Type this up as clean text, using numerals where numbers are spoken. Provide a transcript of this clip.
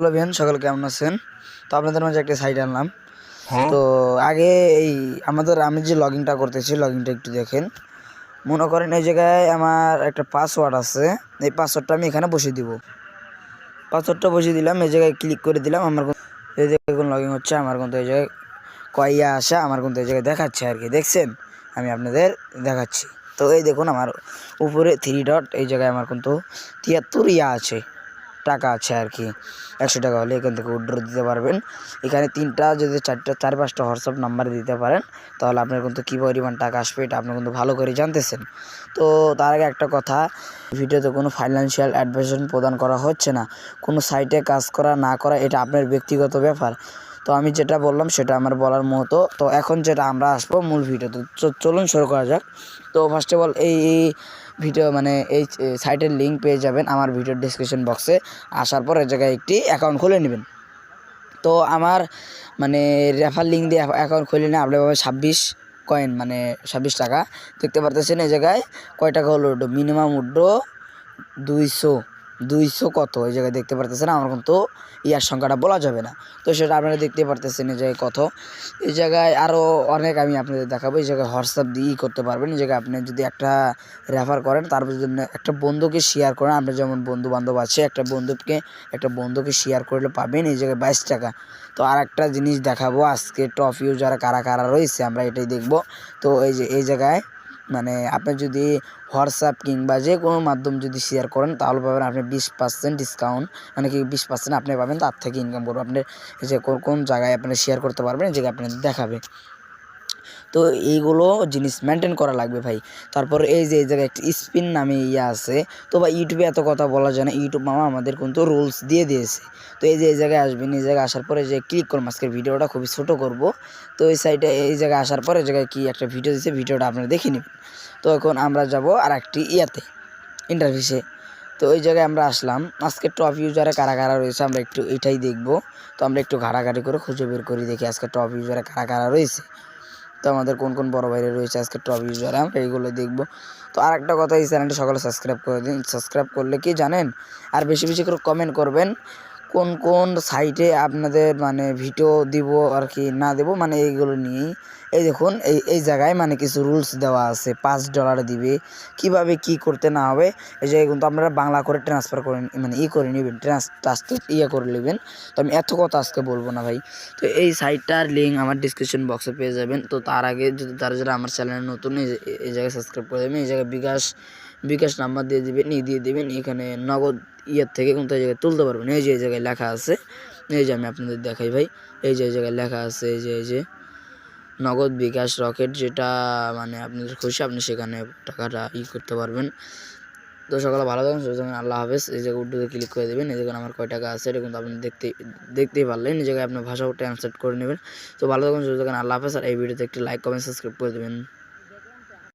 Hello ভিয়ান, সকলে কেমন আছেন? তো আপনাদের মাঝে একটা সাইট আনলাম। হ্যাঁ। তো আগে এই আমি যে লগইনটা করতেছি, লগইনটা একটু দেখেন। মনে করেন এই জায়গায় আমার একটা পাসওয়ার্ড আছে, এই পাসওয়ার্ডটা আমি এখানে বসিয়ে দিব। পাসওয়ার্ডটা বসিয়ে দিলাম, এই জায়গায় ক্লিক করে দিলাম। এই জায়গায় কোন লগইন হচ্ছে, আমার কিন্তু এই জায়গায় কয়য়া আসা, আমার কিন্তু এই জায়গায় দেখাচ্ছে আর কি, দেখছেন? আমি আপনাদের দেখাচ্ছি। তো এই দেখুন আমার উপরে 3 ডট, এই জায়গায় আমার কিন্তু 73 আছে, টাকা আছে আর কি। 100 টাকা হলে এখান থেকে উইথড্র দিতে পারবেন। এখানে 3টা যদি 4টা 4-5টা হোয়াটসঅ্যাপ নাম্বার দিতে পারেন, তাহলে আপনার কিন্তু কী পরিমাণ টাকা আসবে এটা আপনি কিন্তু ভালো করে জানতেছেন। তো তার আগে একটা কথা, ভিডিওতে কোনো ফাইন্যান্সিয়াল অ্যাডভাইস প্রদান করা হচ্ছে না। কোনো সাইটে কাজ করা না করা এটা আপনার ব্যক্তিগত ব্যাপার। তো আমি যেটা বললাম সেটা আমার বলার মতো। তো এখন যেটা আমরা আসবো মূল ভিডিওতে, চলুন শুরু করা যাক। তো ফার্স্ট অফ অল এই ভিডিও এই সাইটের লিঙ্ক পেয়ে যাবেন আমার ভিডিওর ডেসক্রিপশন বক্সে। আসার পর এই জায়গায় একটি অ্যাকাউন্ট খুলে নেবেন। তো আমার রেফার লিঙ্ক দিয়ে অ্যাকাউন্ট খুলে নিয়ে আপনি পাবেন 26 কয়েন, 26 টাকা। দেখতে পারতেছেন এই জায়গায় কয় টাকা হলো উঠলো, মিনিমাম উঠলো 200 কত এই জায়গায় দেখতে পারতেছেন। আমার কিন্তু ইয়ার সংখ্যাটা বলা যাবে না, তো সেটা আপনারা দেখতে পারতেছেন এই জায়গায় কত। এই জায়গায় আরও অনেক আমি আপনাদের দেখাবো। এই জায়গায় হোয়াটসঅ্যাপ দিয়েই করতে পারবেন। এই জায়গায় আপনি যদি একটা রেফার করেন, তারপর যদি একটা বন্ধুকে শেয়ার করেন, আপনার যেমন বন্ধু বান্ধব আছে, একটা বন্ধুকে শেয়ার করলে পাবেন এই জায়গায় 22 টাকা। তো আর একটা জিনিস দেখাবো, আজকে টপ ইউজার কারা কারা রয়েছে আমরা এটাই দেখব। তো এই জায়গায় আপনি যদি হোয়াটসঅ্যাপ কিংবা যে কোনো মাধ্যম যদি শেয়ার করেন, তাহলে পাবেন আপনি 20% ডিসকাউন্ট, 20% আপনি পাবেন, তার থেকে ইনকাম করবো আপনার। এই যে কোন জায়গায় আপনি শেয়ার করতে পারবেন, এই জায়গায় আপনাদের দেখাবে। তো এইগুলো জিনিস মেনটেন করা লাগবে ভাই। তারপর এই জায়গায় একটা স্পিন নামে আছে। তো ভাই ইউটিউবে এত কথা বলা যায় না, ইউটিউব মামা আমাদের কিন্তু রুলস দিয়ে দিয়েছে। তো এই জায়গায় আসবেন, এই জায়গায় আসার পরে যে ক্লিক করুন, আজকের ভিডিওটা খুবই ছোটো করব। তো এই সাইডে এই জায়গায় আসার পরে এই জায়গায় কি একটা ভিডিও দিচ্ছে, ভিডিওটা আপনারা দেখে নেবেন। তো এখন আমরা যাব আর একটি ইন্টারভিউসে। তো ওই জায়গায় আমরা আসলাম। আজকে টপ ইউজারে কারা কারা রয়েছে আমরা একটু এটাই দেখব। তো আমরা একটু ঘাটাঘাটি করে খুঁজে বের করি, দেখি আজকে টপ ইউজারে কারা কারা রয়েছে। তো আমাদের কোন কোন বড় ভাইরা রয়েছে আজকে টপ ইউজার, আমরা এইগুলো দেখব। তো আর একটা কথা, এই চ্যানেলটি সকলে সাবস্ক্রাইব করে দিন। সাবস্ক্রাইব করলে কি জানেন, আর বেশি বেশি করে কমেন্ট করবেন কোন কোন সাইটে আপনাদের ভিডিও দিব আর কি না দেব, এইগুলো নিয়েই। এই দেখুন এই জায়গায় কিছু রুলস দেওয়া আছে। $5 দিবে, কিভাবে কি করতে না হবে এই জায়গায় কিন্তু আপনারা বাংলা করে ট্রান্সফার করে করে নেবেন, করে নেবেন। তো আমি এত কথা আজকে বলবো না ভাই। তো এই সাইটটার লিঙ্ক আমার ডিসক্রিপশন বক্সে পেয়ে যাবেন। তো তার আগে যদি যারা আমার চ্যানেলে নতুন, এই জায়গায় সাবস্ক্রাইব করে দেবেন। এই জায়গায় বিকাশ নাম্বার দিয়ে দেবেন। এখানে নগদ থেকে কিন্তু এই জায়গায় তুলতে পারবেন। এই জায়গায় লেখা আছে, এই যে আমি আপনাদের দেখাই ভাই। এই জায়গায় লেখা আছে, এই যে নগদ, বিকাশ, রকেট, যেটা আপনাদের খুশি আপনি সেখানে টাকাটা করতে পারবেন। তো সকালে ভালো থাকুন, সুস্থ থাকুন, আল্লাহ হাফেজ। এই জায়গায় উর্দুতে ক্লিক করে দেবেন। এই জায়গায় আমার কয় টাকা আছে এটা কিন্তু আপনি দেখতেই পারলেন। এই জায়গায় আপনার ভাষাও ট্রান্সলেট করে নেবেন। তো ভালো থাকুন, সুস্থ থাকুন, আল্লাহ হাফেজ। আর এই ভিডিওতে একটি লাইক, কমেন্ট, সাবস্ক্রাইব করে দেবেন।